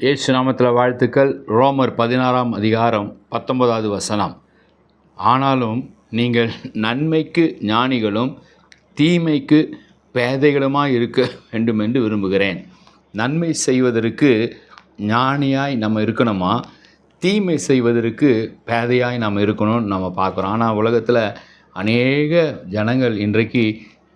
இயேசு நாமத்தில் வாழ்த்துக்கள். ரோமர் 16ஆம் அதிகாரம் 19வது வசனம். ஆனாலும் நீங்கள் நன்மைக்கு ஞானிகளும் தீமைக்கு பேதைகளுமாய் இருக்க வேண்டும் என்று விரும்புகிறேன். நன்மை செய்வதற்கு ஞானியாய் நம்ம இருக்கணுமா, தீமை செய்வதற்கு பேதையாய் நம்ம இருக்கணும்னு நம்ம பார்க்குறோம். ஆனால் உலகத்தில் அநேக ஜனங்கள் இன்றைக்கு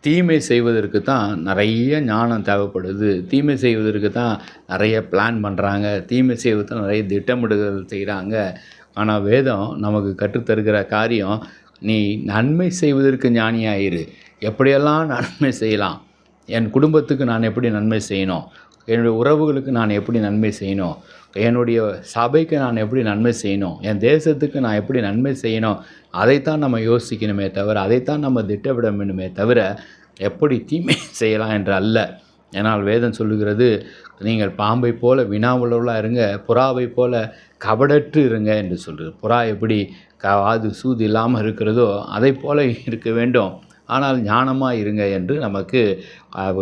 தீமை செய்வதற்கு தான் நிறைய ஞானம் தேவைப்படுது. தீமை செய்வதற்கு தான் நிறைய பிளான் பண்ணுறாங்க. தீமை செய்வதற்கு தான் நிறைய திட்டமிடுதல் செய்கிறாங்க. ஆனால் வேதம் நமக்கு கற்றுத்தருகிற காரியம், நீ நன்மை செய்வதற்கு ஞானியாயிரு. எப்படியெல்லாம் நன்மை செய்யலாம், என் குடும்பத்துக்கு நான் எப்படி நன்மை செய்யணும், என்னுடைய உறவுகளுக்கு நான் எப்படி நன்மை செய்யணும், என்னுடைய சபைக்கு நான் எப்படி நன்மை செய்யணும், என் தேசத்துக்கு நான் எப்படி நன்மை செய்யணும், அதைத்தான் நம்ம யோசிக்கணுமே தவிர, அதைத்தான் நம்ம திட்டமிட வேண்டுமே தவிர எப்படி தீமை செய்யலாம் என்று அல்ல. ஏன்னால் வேதம் சொல்லுகிறது, நீங்கள் பாம்பை போல வினாவுள்ளவர்களாக இருங்க, புறாவை போல கபடற்று இருங்க என்று சொல்கிறது. புறா எப்படி காது சூது இல்லாமல் இருக்கிறதோ அதை போல இருக்க வேண்டும், ஆனால் ஞானமாக இருங்க என்று நமக்கு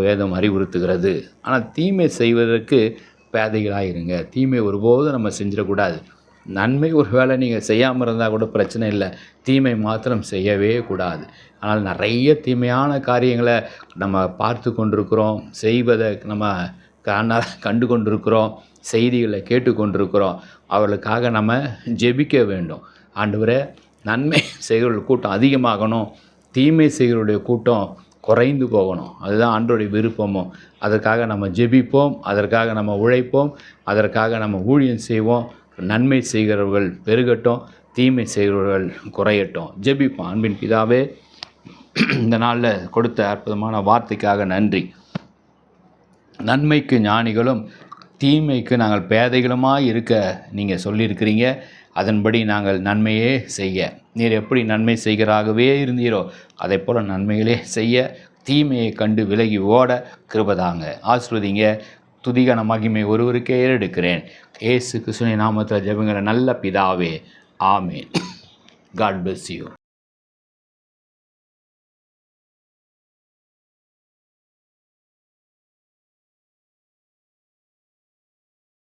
வேதம் அறிவுறுத்துகிறது. ஆனால் தீமை செய்வதற்கு பேதைகளாக இருங்க. தீமை ஒருபோதும் நம்ம செஞ்சிடக்கூடாது. நன்மை ஒரு வேளை நீங்கள் செய்யாமல் இருந்தால் கூட பிரச்சனை இல்லை, தீமை மாத்திரம் செய்யவே கூடாது. ஆனால் நிறைய தீமையான காரியங்களை நம்ம பார்த்து கொண்டிருக்கிறோம், செய்வதை நம்ம கண்டு கொண்டிருக்கிறோம், செய்திகளை கேட்டு கொண்டிருக்கிறோம். அவர்களுக்காக நம்ம ஜெபிக்க வேண்டும். ஆண்டவரே, நன்மை செய்கிற கூட்டம் அதிகமாகணும், தீமை செய்கிறவருடைய கூட்டம் குறைந்து போகணும். அதுதான் ஆண்டவருடைய விருப்பமும். அதற்காக நம்ம ஜெபிப்போம், அதற்காக நம்ம உழைப்போம், அதற்காக நம்ம ஊழியம் செய்வோம். நன்மை செய்கிறவர்கள் பெருகட்டும், தீமை செய்கிறவர்கள் குறையட்டும். ஜெபிப்போம். அன்பின் பிதாவே, இந்த நாளில் கொடுத்த அற்புதமான வார்த்தைக்காக நன்றி. நன்மைக்கு ஞானிகளும் தீமைக்கு நாங்கள் பேதைகளுமாக இருக்க நீங்கள் சொல்லியிருக்கிறீங்க. அதன்படி நாங்கள் நன்மையே செய்ய, நீர் எப்படி நன்மை செய்கிறாகவே இருந்தீரோ அதை போல் நன்மைகளே செய்ய, தீமையை கண்டு விலகி ஓட கிருபதாங்க. ஆசீர்வதிங்க. துதிகான மகிமை ஒருவருக்கே ஏறெடுக்கிறேன். இயேசு கிறிஸ்துவின் நாமத்தில் ஜெபங்கிற நல்ல பிதாவே, ஆமேன். God bless you.